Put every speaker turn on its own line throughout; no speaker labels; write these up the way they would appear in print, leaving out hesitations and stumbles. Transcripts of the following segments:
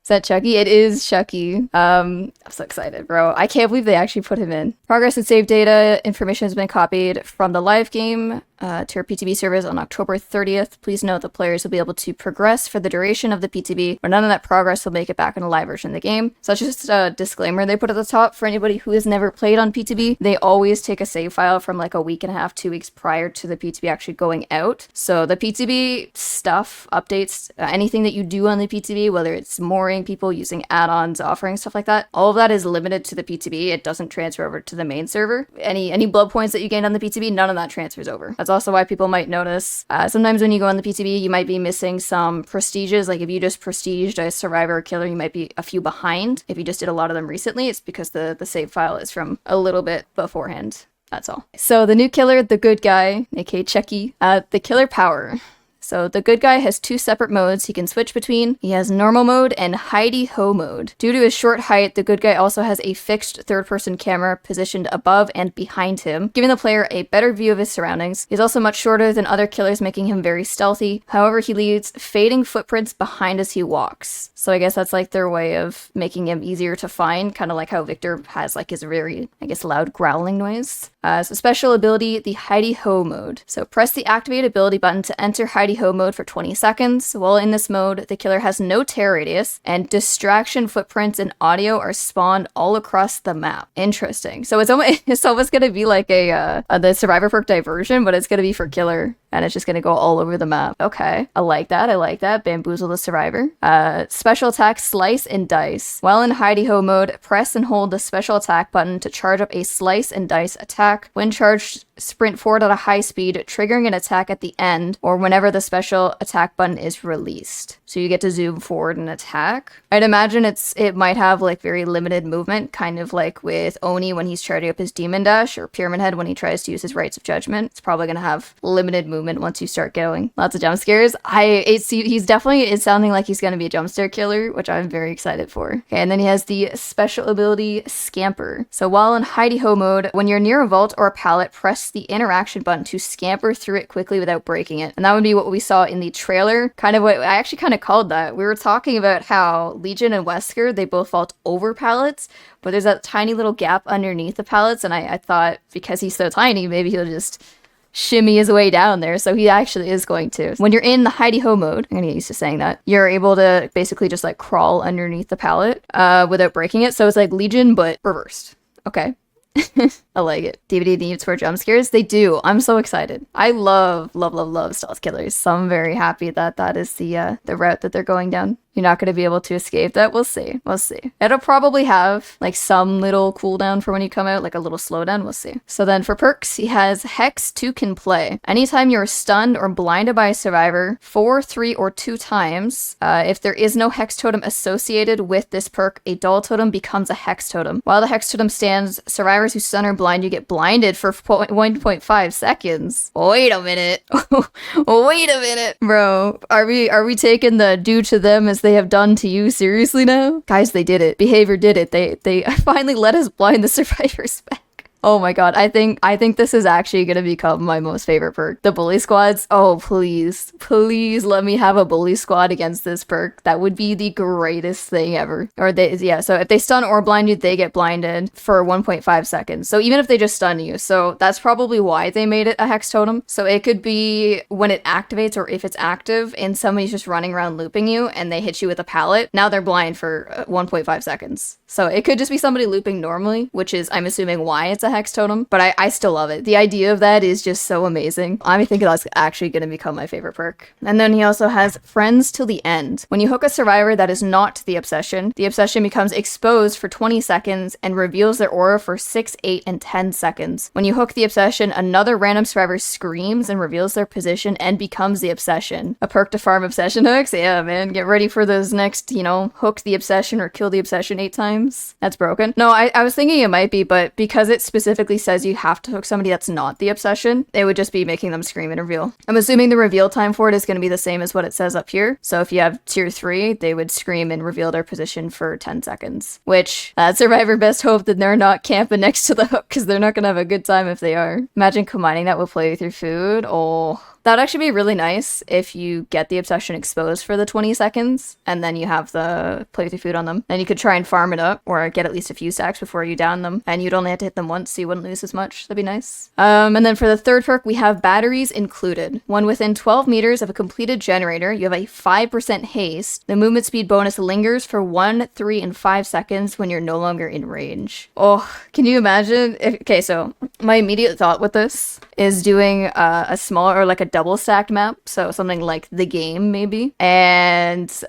Is that Chucky? It is Chucky. I'm so excited, bro. I can't believe they actually put him in. Progress and save data information has been copied from the live game to our PTB servers on October 30th. Please note the players will be able to progress for the duration of the PTB, but none of that progress will make it back in the live version of the game. So that's just a disclaimer they put at the top for anybody who has never played on PTB. They always take a save file from like a week and a half, 2 weeks prior to the PTB actually going out. So the PTB stuff, updates, anything that you do on the PTB, whether it's mooring people, using add-ons, offering stuff like that, all of that is limited to the PTB. It doesn't transfer over to the main server. Any blood points that you gained on the PTB, none of that transfers over. That's also why people might notice sometimes when you go on the PTB, you might be missing some prestiges. Like if you just prestiged a survivor or killer, you might be a few behind. If you just did a lot of them recently, it's because the save file is from a little bit beforehand. That's all. So the new killer, the good guy, aka Chucky, the killer power. So the good guy has 2 separate modes he can switch between. He has normal mode and hidey-ho mode. Due to his short height, the good guy also has a fixed third-person camera positioned above and behind him, giving the player a better view of his surroundings. He's also much shorter than other killers, making him very stealthy. However, he leaves fading footprints behind as he walks. So I guess that's like their way of making him easier to find, kind of like how Victor has like his very, I guess, loud growling noise. So special ability, the hidey-ho mode. So press the activate ability button to enter hidey-ho mode for 20 seconds. While in this mode, the killer has no tear radius, and distraction footprints and audio are spawned all across the map. Interesting. So it's almost going to be like the survivor perk diversion, but it's going to be for killer, and it's just going to go all over the map. Okay, I like that. I like that. Bamboozle the survivor. Special attack, slice and dice. While in hidey-ho mode, press and hold the special attack button to charge up a slice and dice attack. When charged, sprint forward at a high speed, triggering an attack at the end, or whenever the special attack button is released. So you get to zoom forward and attack. I'd imagine it might have like very limited movement, kind of like with Oni when he's charging up his demon dash, or Pyramid Head when he tries to use his rights of judgment. It's probably going to have limited movement once you start going. Lots of jump scares. He's definitely, it's sounding like he's going to be a jump scare killer, which I'm very excited for. Okay, and then he has the special ability Scamper. So while in hidey-ho mode, when you're near a vault or a pallet, press the interaction button to scamper through it quickly without breaking it. And that would be what we saw in the trailer. Kind of what I actually kind of called that. We were talking about how Legion and Wesker, they both vault over pallets, but there's that tiny little gap underneath the pallets, and I thought because he's so tiny, maybe he'll just shimmy his way down there. So he actually is going to. When you're in the hidey-ho mode, I'm gonna get used to saying that, you're able to basically just like crawl underneath the pallet without breaking it. So it's like Legion, but reversed. Okay. I like it. DVD needs for jump scares. They do. I'm so excited. I love stealth killers. So I'm very happy that that is the route that they're going down. You're not going to be able to escape that. We'll see. We'll see. It'll probably have like some little cooldown for when you come out, like a little slowdown. We'll see. So then for perks, he has Hex 2 can play. Anytime you're stunned or blinded by a survivor 4, 3, or 2 times, if there is no hex totem associated with this perk, a dull totem becomes a hex totem. While the hex totem stands, survivors who stun or blind you get blinded for 1.5 seconds. Wait a minute. Wait a minute. Bro, are we taking the due to them as they have done to you seriously now? Guys, they did it. Behavior did it. They finally let us blind the survivors back. Oh my god, I think this is actually gonna become my most favorite perk. The bully squads. Oh, please let me have a bully squad against this perk. That would be the greatest thing ever. So if they stun or blind you, they get blinded for 1.5 seconds. So even if they just stun you, so that's probably why they made it a hex totem. So it could be when it activates or if it's active and somebody's just running around looping you and they hit you with a pallet, now they're blind for 1.5 seconds. So it could just be somebody looping normally, which is, I'm assuming, why it's a hex totem, but I still love it. The idea of that is just so amazing. I think that's actually going to become my favorite perk. And then he also has Friends Till the End. When you hook a survivor that is not the obsession becomes exposed for 20 seconds and reveals their aura for 6, 8, and 10 seconds. When you hook the obsession, another random survivor screams and reveals their position and becomes the obsession. A perk to farm obsession hooks? Yeah, man. Get ready for those next, hook the obsession or kill the obsession 8 times. That's broken. No, I was thinking it might be, but because it specifically says you have to hook somebody that's not the obsession, it would just be making them scream and reveal. I'm assuming the reveal time for it is going to be the same as what it says up here. So if you have tier 3, they would scream and reveal their position for 10 seconds, which survivor best hope that they're not camping next to the hook because they're not going to have a good time if they are. Imagine combining that with play with your food. Oh, That'd actually be really nice if you get the obsession exposed for the 20 seconds and then you have the playthrough food on them. Then you could try and farm it up or get at least a few stacks before you down them. And you'd only have to hit them once so you wouldn't lose as much. That'd be nice. And then for the third perk, we have batteries included. When within 12 meters of a completed generator, you have a 5% haste. The movement speed bonus lingers for 1, 3, and 5 seconds when you're no longer in range. Oh, can you imagine? Okay, so my immediate thought with this is doing a small or like a double stacked map, so something like the game maybe, and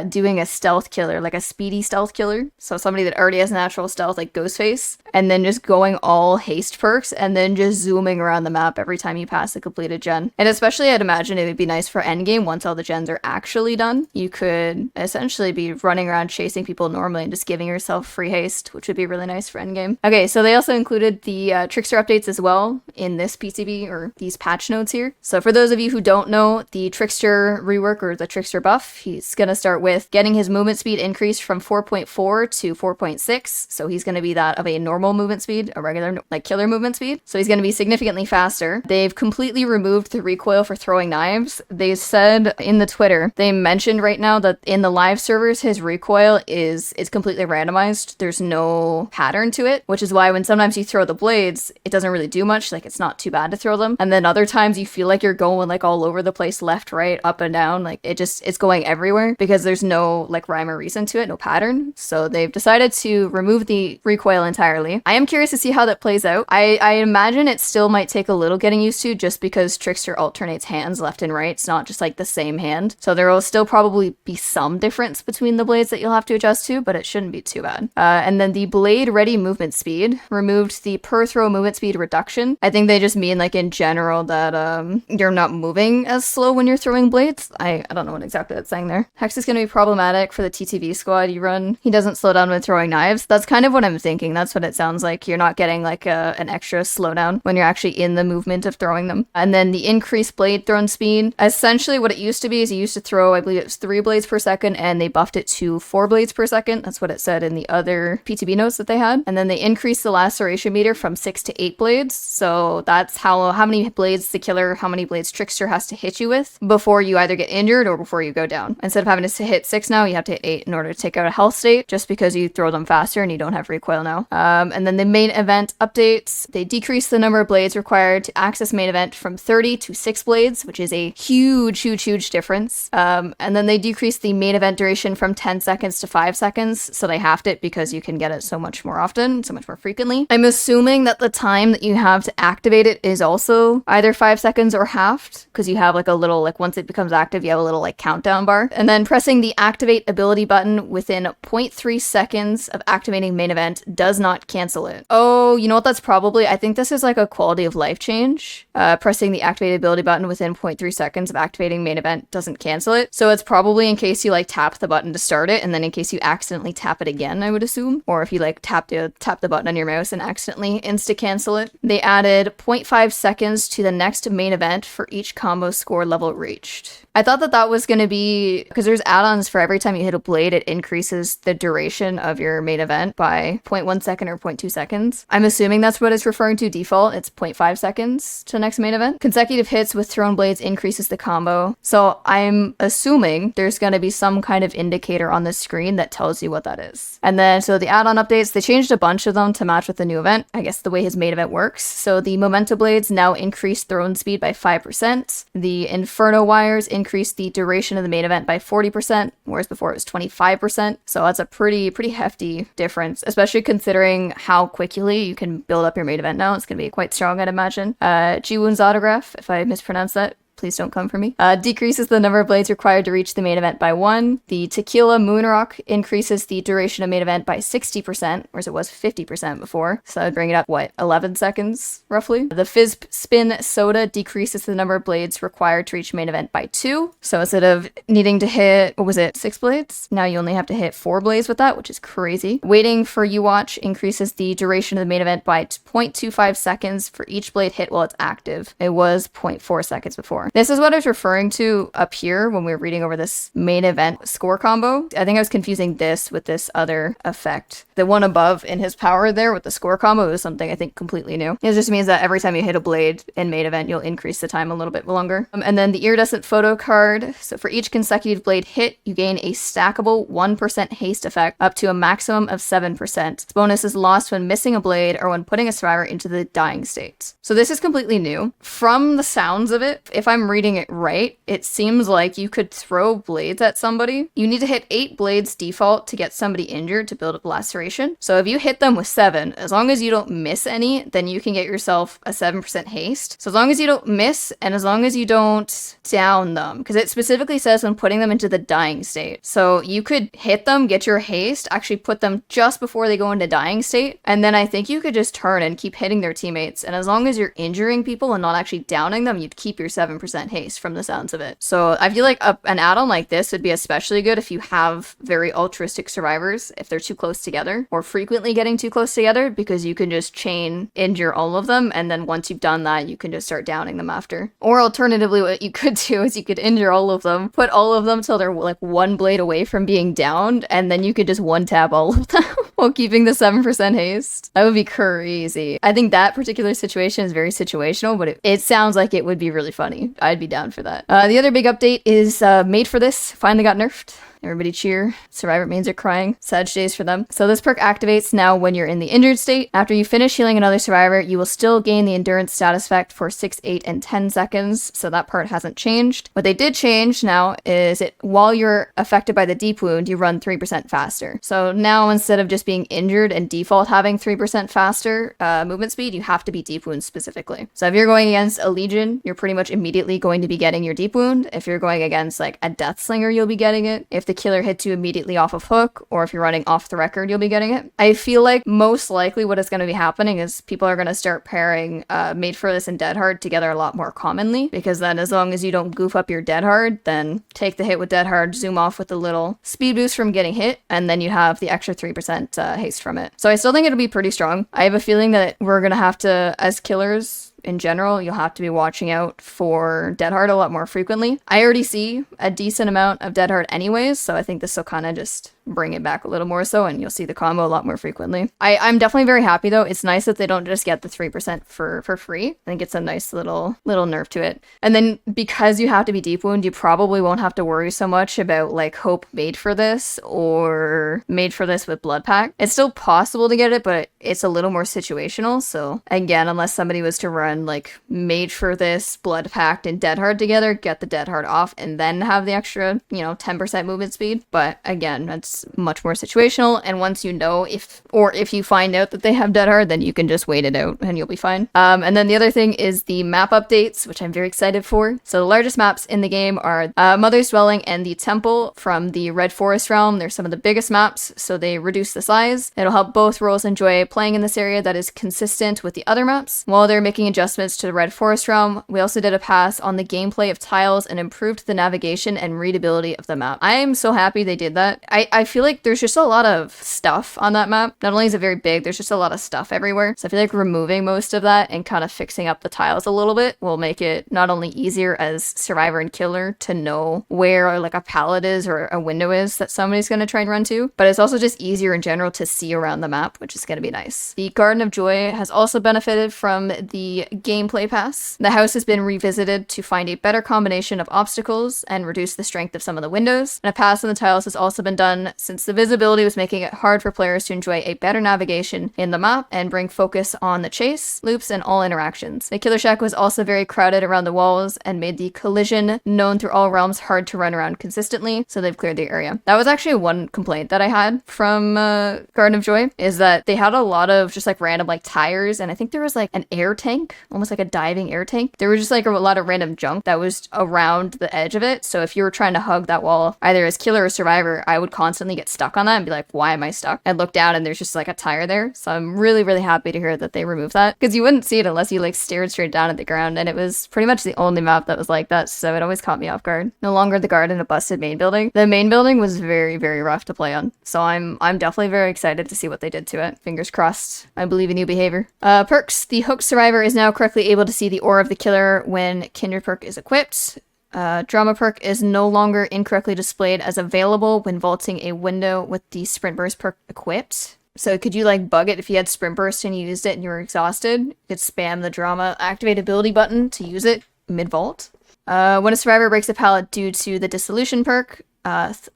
doing a stealth killer, like a speedy stealth killer, so somebody that already has natural stealth like Ghostface, and then just going all haste perks and then just zooming around the map every time you pass a completed gen. And especially I'd imagine it would be nice for endgame once all the gens are actually done. You could essentially be running around chasing people normally and just giving yourself free haste, which would be really nice for endgame. Okay, so they also included the Trickster updates as well in this PTB or these patch notes here. So for those of you who don't know, the Trickster rework or the Trickster buff, he's going to start with getting his movement speed increased from 4.4 to 4.6. So he's going to be that of a normal movement speed, a regular like killer movement speed. So he's going to be significantly faster. They've completely removed the recoil for throwing knives. They said in the Twitter, they mentioned right now that in the live servers, his recoil is completely randomized. There's no pattern to it, which is why when sometimes you throw the blades, it doesn't really do much. Like it's not too bad to throw them. And then other times you feel like you're going like all over the place, left, right, up and down. Like it's going everywhere because there's no like rhyme or reason to it, no pattern. So they've decided to remove the recoil entirely. I am curious to see how that plays out. I imagine it still might take a little getting used to just because Trickster alternates hands left and right. It's not just like the same hand. So there will still probably be some difference between the blades that you'll have to adjust to, but it shouldn't be too bad. And then the blade ready movement speed removed the per throw movement speed reduction. I think they just mean like in general that you're not moving as slow when you're throwing blades. I don't know what exactly that's saying there. Hex is going to be problematic for the TTV squad you run. He doesn't slow down when throwing knives. That's kind of what I'm thinking. That's what it sounds like. You're not getting like an extra slowdown when you're actually in the movement of throwing them. And then the increased blade thrown speed. Essentially what it used to be is you used to throw, I believe it was 3 blades per second, and they buffed it to 4 blades per second. That's what it said in the other PTB notes that they had. And then they increased the laceration meter from 6 to 8 blades. So that's how many blades the killer, how many blades Trickster has to hit you with before you either get injured or before you go down. Instead of having to hit 6 now, you have to hit 8 in order to take out a health state, just because you throw them faster and you don't have recoil now. And then the main event updates, they decreased the number of blades required to access main event from 30 to 6 blades, which is a huge difference. And then they decreased the main event duration from 10 seconds to 5 seconds. So they halved it because you can get it so much more often, so much more frequently. I'm assuming that the time that you have to activate it is also either 5 seconds or halved, because you have like a little, like once it becomes active, you have a little like countdown bar. And then pressing the activate ability button within 0.3 seconds of activating main event does not cancel it. Oh, you know what that's probably? I think this is like a quality of life change. Pressing the activate ability button within 0.3 seconds of activating main event doesn't cancel it. So it's probably in case you like tap the button to start it, and then in case you accidentally tap it again, I would assume. Or if you like tap the button on your mouse and accidentally insta cancel it. They added 0.5 seconds to the next main event for each combo score level reached. I thought that was going to be, because there's add-ons for every time you hit a blade, it increases the duration of your main event by 0.1 second or 0.2 seconds. I'm assuming that's what it's referring to default. It's 0.5 seconds to the next main event. Consecutive hits with thrown blades increases the combo. So I'm assuming there's going to be some kind of indicator on the screen that tells you what that is. And then, so the add-on updates, they changed a bunch of them to match with the new event. I guess the way his main event works. So the Memento blades now increase thrown speed by 5%. The Inferno wires increase the duration of the main event by 40%, whereas before it was 25%. So that's a pretty hefty difference, especially considering how quickly you can build up your main event now. It's going to be quite strong, I'd imagine. Ji-Woon's autograph, if I mispronounced that, please don't come for me. Decreases the number of blades required to reach the main event by 1. The Tequila Moonrock increases the duration of main event by 60%, whereas it was 50% before. So I'd bring it up, 11 seconds, roughly. The Fizz Spin Soda decreases the number of blades required to reach main event by 2. So instead of needing to hit, 6 blades? Now you only have to hit 4 blades with that, which is crazy. Waiting for You Watch increases the duration of the main event by 0.25 seconds for each blade hit while it's active. It was 0.4 seconds before. more. This is what I was referring to up here when we were reading over this main event score combo. I think I was confusing this with this other effect. The one above in his power there with the score combo is something I think completely new. It just means that every time you hit a blade in main event, you'll increase the time a little bit longer. And then the iridescent photo card. So for each consecutive blade hit, you gain a stackable 1% haste effect up to a maximum of 7%. This bonus is lost when missing a blade or when putting a survivor into the dying state. So this is completely new. From the sounds of it, if I'm reading it right, it seems like you could throw blades at somebody. You need to hit 8 blades default to get somebody injured to build up laceration. So if you hit them with 7, as long as you don't miss any, then you can get yourself a 7% haste. So as long as you don't miss and as long as you don't down them, because it specifically says when putting them into the dying state. So you could hit them, get your haste, actually put them just before they go into dying state, and then I think you could just turn and keep hitting their teammates. And as long as you're injuring people and not actually downing them, you'd keep your 7% haste from the sounds of it. So I feel like an add-on like this would be especially good if you have very altruistic survivors, if they're too close together or frequently getting too close together, because you can just chain injure all of them, and then once you've done that, you can just start downing them after. Or alternatively, what you could do is you could injure all of them, put all of them till they're like one blade away from being downed, and then you could just one tap all of them while keeping the 7% haste. That would be crazy. I think that particular situation is very situational, but it sounds like it would be really funny. I'd be down for that. The other big update is Made for This finally got nerfed. Everybody cheer. Survivor mains are crying. Sad days for them. So this perk activates now when you're in the injured state. After you finish healing another survivor, you will still gain the endurance status effect for 6, 8, and 10 seconds. So that part hasn't changed. What they did change now is while you're affected by the deep wound, you run 3% faster. So now instead of just being injured and default having 3% faster movement speed, you have to be deep wound specifically. So if you're going against a Legion, you're pretty much immediately going to be getting your deep wound. If you're going against like a Death Slinger, you'll be getting it. If the killer hits you immediately off of hook, or if you're running off the record, you'll be getting it. I feel like most likely what is going to be happening is people are going to start pairing Made for This and Dead Hard together a lot more commonly, because then as long as you don't goof up your Dead Hard, then take the hit with Dead Hard, zoom off with a little speed boost from getting hit, and then you have the extra 3% haste from it. So I still think it'll be pretty strong. I have a feeling that we're going to have to, as killers, in general, you'll have to be watching out for Dead Hard a lot more frequently. I already see a decent amount of Dead Hard anyways, so I think this will kind of just bring it back a little more so, and you'll see the combo a lot more frequently. I'm definitely very happy though. It's nice that they don't just get the 3% for free. I think it's a nice little nerf to it. And then because you have to be deep wound, you probably won't have to worry so much about like Hope Made for This or Made for This with Blood Pack. It's still possible to get it, but it's a little more situational. So again, unless somebody was to run like Made for This, Blood Pact, and Dead Hard together, get the Dead Hard off and then have the extra, 10% movement speed. But again, that's much more situational, and once you know if you find out that they have Dead Hard, then you can just wait it out and you'll be fine. And then the other thing is the map updates, which I'm very excited for. So the largest maps in the game are Mother's Dwelling and the Temple from the Red Forest realm. They're some of the biggest maps, so they reduce the size. It'll help both roles enjoy playing in this area that is consistent with the other maps. While they're making adjustments to the Red Forest realm, we also did a pass on the gameplay of tiles and improved the navigation and readability of the map. I am so happy they did that. I feel like there's just a lot of stuff on that map. Not only is it very big, there's just a lot of stuff everywhere. So I feel like removing most of that and kind of fixing up the tiles a little bit will make it not only easier as survivor and killer to know where like a pallet is or a window is that somebody's going to try and run to, but it's also just easier in general to see around the map, which is going to be nice. The Garden of Joy has also benefited from the gameplay pass. The house has been revisited to find a better combination of obstacles and reduce the strength of some of the windows. And a pass on the tiles has also been done since the visibility was making it hard for players to enjoy a better navigation in the map and bring focus on the chase, loops, and all interactions. The Killer Shack was also very crowded around the walls and made the collision known through all realms hard to run around consistently, so they've cleared the area. That was actually one complaint that I had from Garden of Joy, is that they had a lot of just like random like tires, and I think there was like an air tank, almost like a diving air tank. There was just like a lot of random junk that was around the edge of it, so if you were trying to hug that wall, either as killer or survivor, I would constantly constantly get stuck on that and be like, why am I stuck? I'd look down and there's just like a tire there. So I'm really, really happy to hear that they removed that, because you wouldn't see it unless you like stared straight down at the ground, and it was pretty much the only map that was like that, so it always caught me off guard. No longer the guard in a busted main building. The main building was very, very rough to play on, so I'm definitely very excited to see what they did to it. Fingers crossed. I believe in new behavior. Perks. The hooked survivor is now correctly able to see the aura of the killer when Kindred perk is equipped. Drama perk is no longer incorrectly displayed as available when vaulting a window with the sprint burst perk equipped. So could you like bug it if you had sprint burst and you used it and you were exhausted? You could spam the drama activate ability button to use it mid-vault. When a survivor breaks a pallet due to the dissolution perk,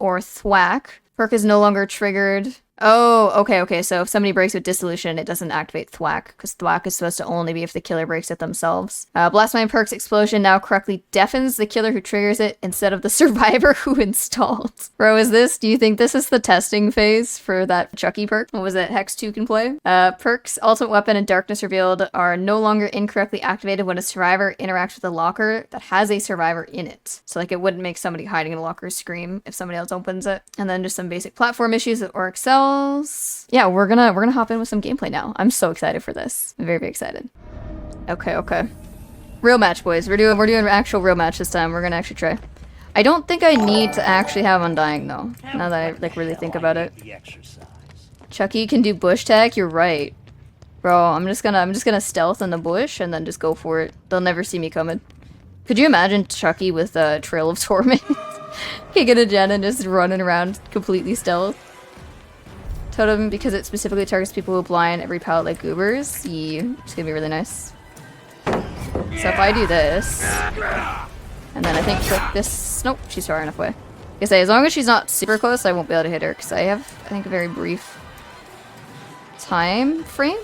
or thwack, perk is no longer triggered. Oh, okay. So if somebody breaks with dissolution, it doesn't activate thwack, because thwack is supposed to only be if the killer breaks it themselves. Blastmine perk's explosion now correctly deafens the killer who triggers it instead of the survivor who installed. Bro, do you think this is the testing phase for that Chucky perk? What was it? Hex 2 can play? Perks, ultimate weapon and darkness revealed are no longer incorrectly activated when a survivor interacts with a locker that has a survivor in it. So like it wouldn't make somebody hiding in a locker scream if somebody else opens it. And then just some basic platform issues with Or Excel. Yeah, we're gonna hop in with some gameplay now. I'm so excited for this. I'm very, very excited. Okay. Real match, boys. We're doing an actual real match this time. We're gonna actually try. I don't think I need to actually have Undying though, now that I like really think about it. Chucky can do bush tag, you're right. Bro, I'm just gonna stealth in the bush and then just go for it. They'll never see me coming. Could you imagine Chucky with a Trail of Torment? Kicking a gen and just running around completely stealth. Totem, because it specifically targets people who blind every pallet like goobers. Yeah, it's gonna be really nice. So if I do this, and then I think click this. Nope, she's far enough away. I say, as long as she's not super close, I won't be able to hit her, because I have, I think, a very brief time frame.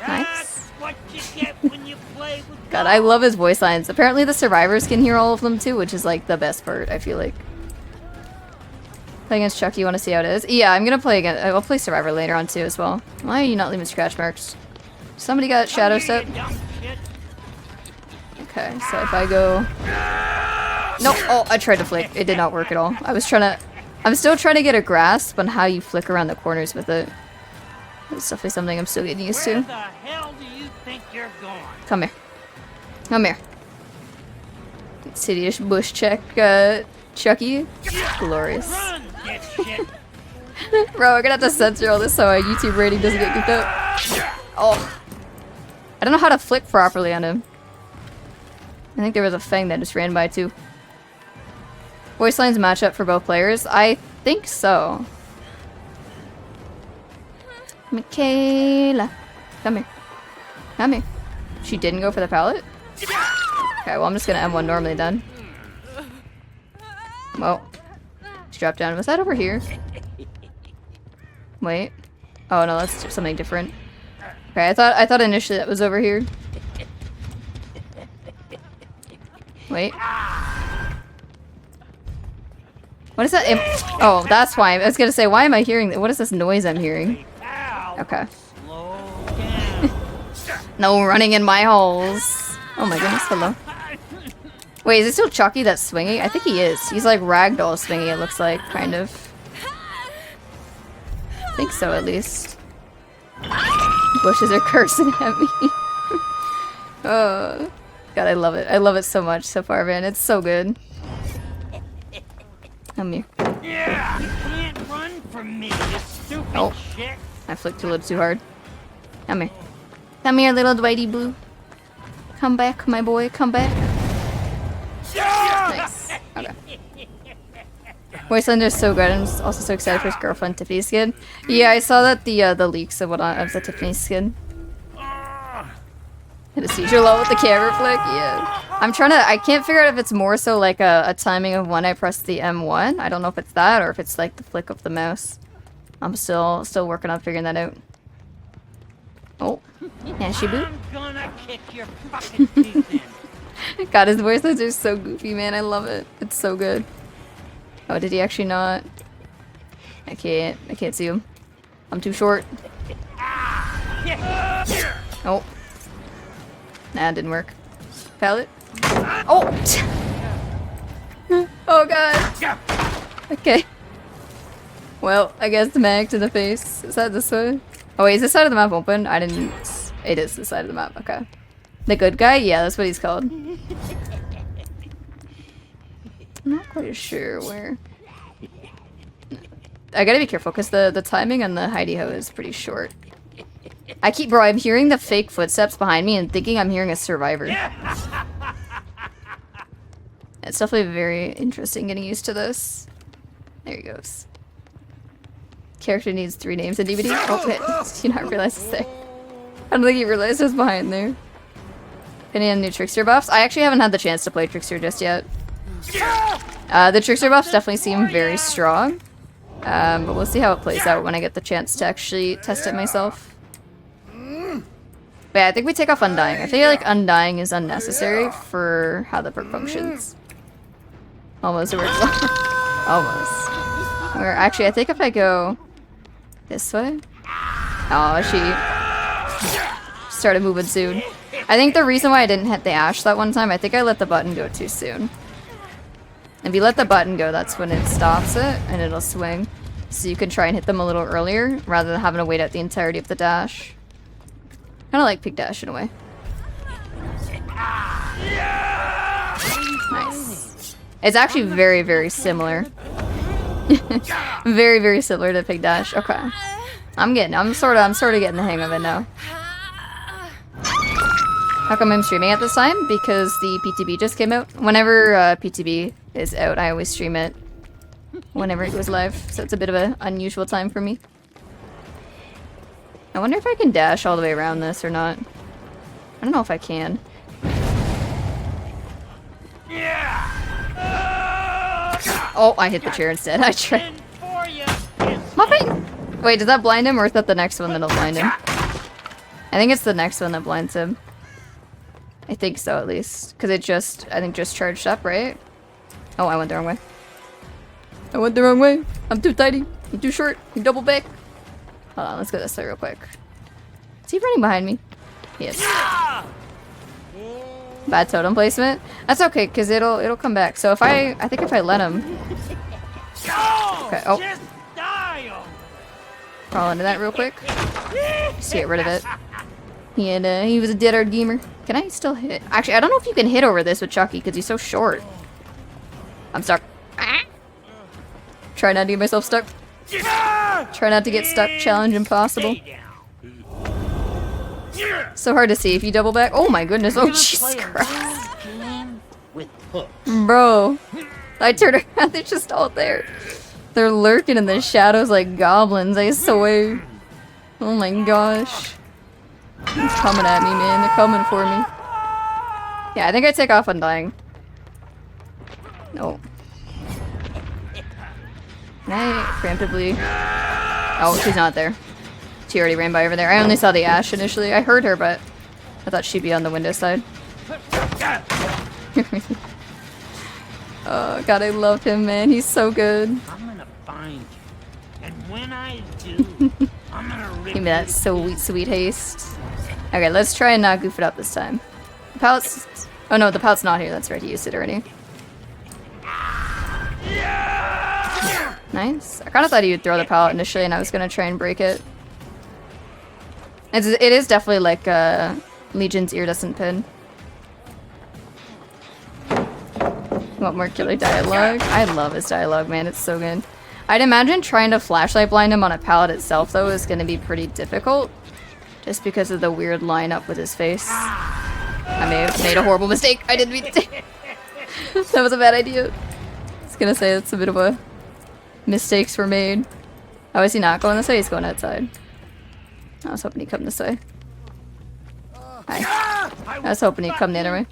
Nice. God, I love his voice lines. Apparently the survivors can hear all of them too, which is like the best part, I feel like. Play against Chucky, you want to see how it is? Yeah, I'm gonna play again. I'll play Survivor later on too as well. Why are you not leaving scratch marks? Somebody got shadow step. Okay, so if I go... Nope, oh, I tried to flick. It did not work at all. I'm still trying to get a grasp on how you flick around the corners with it. It's definitely something I'm still getting used to.
Where the hell do you think you're going?
Come here. Come here. City-ish bush check, Chucky. Glorious.
Run, dipshit.
Bro, I'm gonna have to censor all this so our YouTube rating doesn't get goofed up. Oh. I don't know how to flick properly on him. I think there was a Fang that just ran by too. Voice lines match up for both players? I think so. Michaela. Come here. Come here. She didn't go for the pallet? Okay, well I'm just gonna M1 normally then. Well, she dropped down. Was that over here? Wait. Oh no, that's something different. Okay, I thought initially that was over here. Wait. What is that? Oh, that's why. I was gonna say, why am I hearing that? What is this noise I'm hearing? Okay. No running in my holes. Oh my goodness, hello. Wait, is it still Chucky that's swinging? I think he is. He's like ragdoll swinging, it looks like, kind of. I think so, at least. Bushes are cursing at me. Oh, God, I love it. I love it so much so far, man. It's so good. Come here.
Yeah, you can't run from me, you stupid shit.
I flicked a little too hard. Come here. Come here, little Dwighty Blue. Come back, my boy. Come back. Nice. Okay. Voicelander's so good. I'm also so excited for his girlfriend Tiffany's skin. Yeah, I saw that the leaks of the Tiffany's skin. Hit a seizure low with the camera flick. Yeah. I can't figure out if it's more so like a timing of when I press the M1. I don't know if it's that or if it's like the flick of the mouse. I'm still working on figuring that out. Oh, yeah, she boot.
I'm gonna kick your fucking teeth in.
God, his voice lines are so goofy, man. I love it. It's so good. Oh, did he actually not? I can't see him. I'm too short. Oh. Nah, it didn't work. Pallet? Oh! Oh god! Okay. Well, I guess the mag to the face. Is that this way? Oh wait, is this side of the map open? I didn't... It is this side of the map, okay. The good guy? Yeah, that's what he's called. I'm not quite sure where... I gotta be careful, because the timing on the hidey-ho is pretty short. Bro, I'm hearing the fake footsteps behind me and thinking I'm hearing a survivor. It's definitely very interesting getting used to this. There he goes. Character needs 3 names in DVD. Oh, wait. Did you not realize it's there? I don't think you realized it was behind there. Any new Trickster buffs? I actually haven't had the chance to play Trickster just yet. The Trickster buffs definitely seem very strong. But we'll see how it plays out when I get the chance to actually test it myself. But yeah, I think we take off Undying. I feel like Undying is unnecessary for how the perk functions. Almost a word. Almost. Where actually, I think if I go this way. Oh, she started moving soon. I think the reason why I didn't hit the ash that one time, I think I let the button go too soon. If you let the button go, that's when it stops it and it'll swing. So you can try and hit them a little earlier rather than having to wait out the entirety of the dash. Kind of like pig dash in a way. Nice. It's actually very, very similar. Very, very similar to pig dash. Okay. I'm sort of getting the hang of it now. How come I'm streaming at this time? Because the PTB just came out. Whenever PTB is out, I always stream it whenever it goes live. So it's a bit of an unusual time for me. I wonder if I can dash all the way around this or not. I don't know if I can. Oh, I hit the chair instead. I tried. Muffin! Wait, did that blind him or is that the next one that'll blind him? I think it's the next one that blinds him. I think so, at least. Because it just, I think, just charged up, right? Oh, I went the wrong way. I went the wrong way. I'm too tiny. I'm too short. You double back. Hold on, let's go this way real quick. Is he running behind me? Yes. Bad totem placement. That's okay, because it'll come back. So if I think if I let him. Okay. Oh. Crawl into that real quick. Just to get rid of it. He was a dead hard gamer. Can I still hit? Actually, I don't know if you can hit over this with Chucky because he's so short. I'm stuck. Try not to get myself stuck. Try not to get stuck. Challenge impossible. So hard to see if you double back. Oh my goodness. Oh Jesus Christ. Bro. I turned around. They're just all there. They're lurking in the shadows like goblins, I swear. Oh my gosh. They're coming at me, man. They're coming for me. Yeah, I think I take off Undying. No. Can I preemptively... Oh, she's not there. She already ran by over there. I only saw the ash initially. I heard her, but I thought she'd be on the window side. Oh god, I love him, man. He's so good.
I'm gonna find you. And when I do, I'm gonna rip
Give me that sweet, sweet haste. Okay, let's try and not goof it up this time. The pallet's... Oh no, the pallet's not here. That's right, he used it already. Nice. I kind of thought he would throw the pallet initially and I was going to try and break it. It is definitely like Legion's iridescent pin. Want more killer dialogue? I love his dialogue, man. It's so good. I'd imagine trying to flashlight blind him on a pallet itself, though, is going to be pretty difficult. Just because of the weird lineup with his face. I may have made a horrible mistake. I didn't mean to. That was a bad idea. I was going to say that's a bit of a... Mistakes were made. Oh, is he not going this way? He's going outside. I was hoping he'd come this way. Hi. I was hoping he'd come the other way.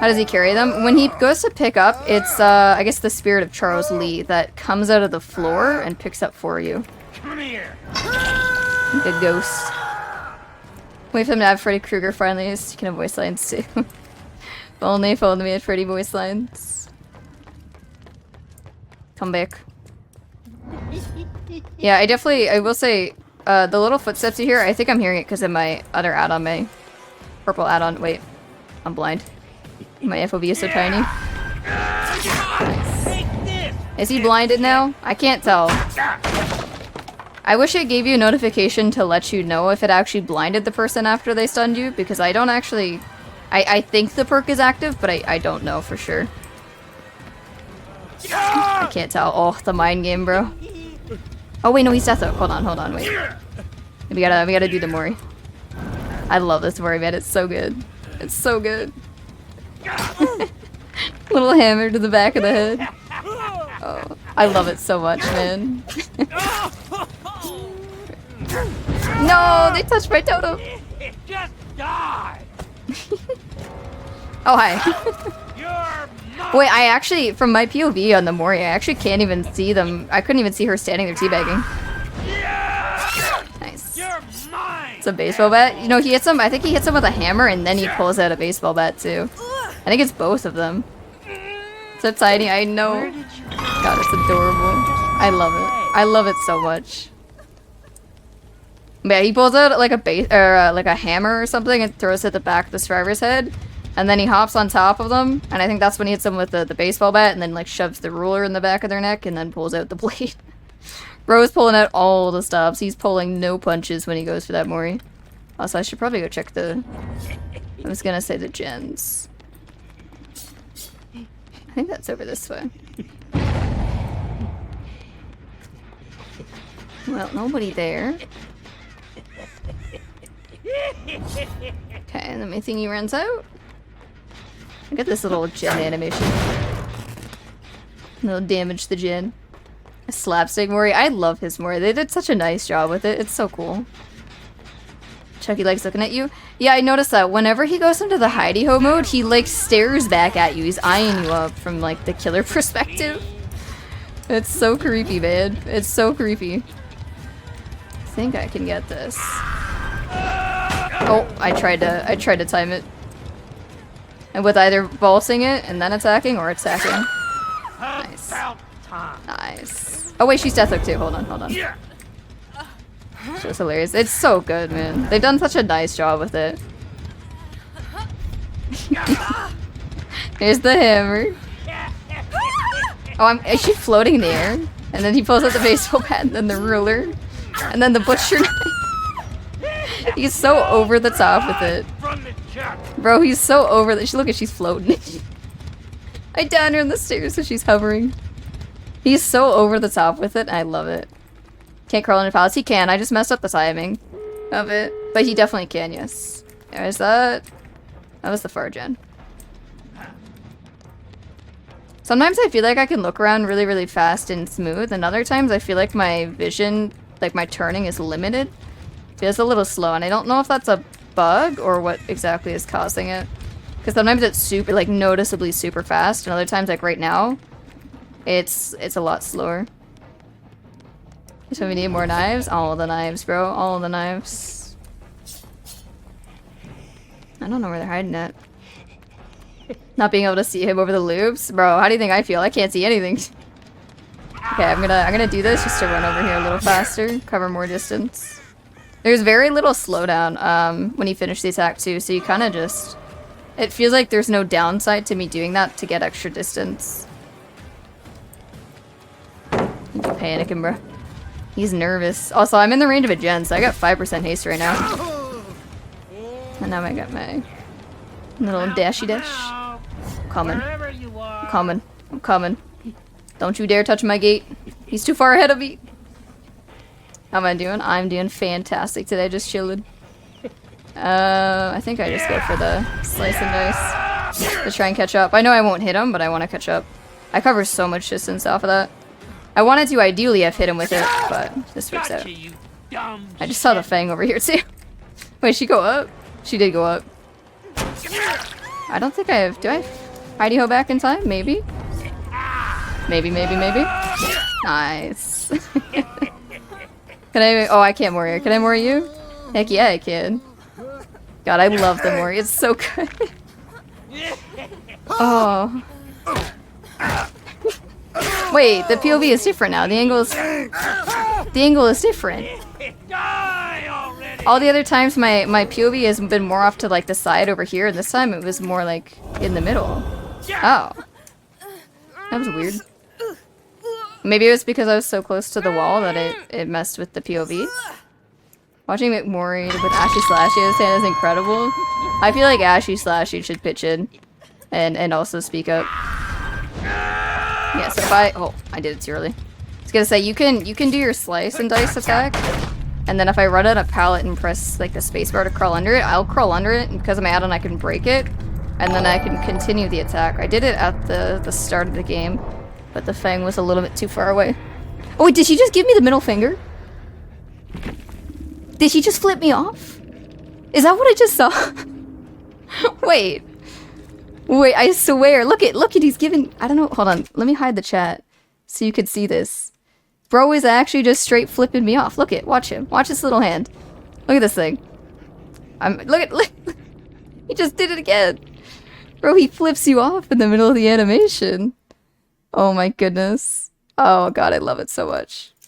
How does he carry them? When he goes to pick up, it's, I guess the spirit of Charles Lee that comes out of the floor and picks up for you.
Come here.
Like a ghost. Wait for them to have Freddy Krueger finally, so you can have voice lines too. If only we had Freddy voice lines. Come back. Yeah, I will say, the little footsteps you hear, I think I'm hearing it because of my other add-on, my purple add-on. Wait, I'm blind. My FOV is so tiny. Is he blinded now? I can't tell. I wish it gave you a notification to let you know if it actually blinded the person after they stunned you, because I don't actually... I think the perk is active, but I don't know for sure. I can't tell. Oh, the mind game, bro. Oh wait, no, he's death. Hold on, wait. We gotta do the Mori. I love this Mori, man. It's so good. It's so good. Little hammer to the back of the head. Oh, I love it so much, man. No, they touched my totem.
Just die.
Oh, hi. Wait, I actually, from my POV on the Mori, I actually can't even see them. I couldn't even see her standing there teabagging. Nice. It's a baseball bat. You know, he hits him. I think he hits him with a hammer, and then he pulls out a baseball bat too. I think it's both of them. So tiny. I know. God, it's adorable. I love it. I love it so much. But yeah, he pulls out like a base or like a hammer or something and throws it at the back of the survivor's head, and then he hops on top of them, and I think that's when he hits them with the baseball bat, and then like shoves the ruler in the back of their neck, and then pulls out the blade. Bro's pulling out all the stops. He's pulling no punches when he goes for that Mori. Also, I should probably go check the... I was gonna say the gens. I think that's over this way. Well, nobody there. Okay, and then my thingy runs out. Look at this little gen animation. It'll damage the gen. A slapstick Mori. I love his Mori. They did such a nice job with it. It's so cool. Chucky likes looking at you. Yeah, I noticed that whenever he goes into the hidey-ho mode, he like stares back at you. He's eyeing you up from like the killer perspective. It's so creepy, man. It's so creepy. I think I can get this. Oh, I tried to time it. And with either bolsing it and then attacking or attacking. Nice. Nice. Oh wait, she's death hook too. Hold on. It's just hilarious. It's so good, man. They've done such a nice job with it. Here's the hammer. Oh, is she floating in the air? And then he pulls out the baseball bat and then the ruler. And then the butcher knife. He's so over the top with it. Bro, he's so over that. Look at, she's floating. I down her on the stairs so she's hovering. He's so over the top with it. I love it. Can't crawl into palace. He can. I just messed up the timing of it. But he definitely can, yes. There's that. That was the far gen. Sometimes I feel like I can look around really, really fast and smooth. And other times I feel like my vision, like my turning is limited. Feels a little slow. And I don't know if that's a bug or what exactly is causing it. Because sometimes it's super, like noticeably super fast. And other times, like right now, it's a lot slower. So we need more knives? All the knives, bro. All the knives. I don't know where they're hiding at. Not being able to see him over the loops? Bro, how do you think I feel? I can't see anything. Okay, I'm gonna do this just to run over here a little faster. Cover more distance. There's very little slowdown when you finish the attack too, so you kind of just... It feels like there's no downside to me doing that to get extra distance. He's panicking, bro. He's nervous. Also, I'm in the range of a gen, so I got 5% haste right now. And now I got my little dashy dash. I'm coming. I'm coming. I'm coming. Don't you dare touch my gate. He's too far ahead of me. How am I doing? I'm doing fantastic today, just chilling. I think I just go for the slice and dice to try and catch up. I know I won't hit him, but I want to catch up. I cover so much distance off of that. I wanted to ideally have hit him with it, but this works out. I just saw the fang over here too. Wait, she go up? She did go up. I don't think I have. Do I have hidey-ho back in time? Maybe? Maybe. Nice. Can I? Oh, I can't Mori. Can I Mori you? Heck yeah, I can. God, I love the Mori. It's so good. Oh. Wait, the POV is different now. The angle is different. All the other times my POV has been more off to like the side over here, and this time it was more like in the middle. Oh. That was weird. Maybe it was because I was so close to the wall that it messed with the POV. Watching McMorrie with Ashy Slashy in his hand is incredible. I feel like Ashy Slashy should pitch in and also speak up. Yeah, so if I did it too early. I was gonna say you can do your slice and dice attack, and then if I run out a pallet and press like the spacebar to crawl under it, I'll crawl under it, and because I'm add-on I can break it, and then I can continue the attack. I did it at the start of the game, but the Fang was a little bit too far away. Oh wait, did she just give me the middle finger? Did she just flip me off? Is that what I just saw? Wait, I swear. Look at he's giving. I don't know. Hold on. Let me hide the chat so you can see this. Bro is actually just straight flipping me off. Look it. Watch him. Watch his little hand. Look at this thing. Look. He just did it again. Bro, he flips you off in the middle of the animation. Oh my goodness. Oh god, I love it so much.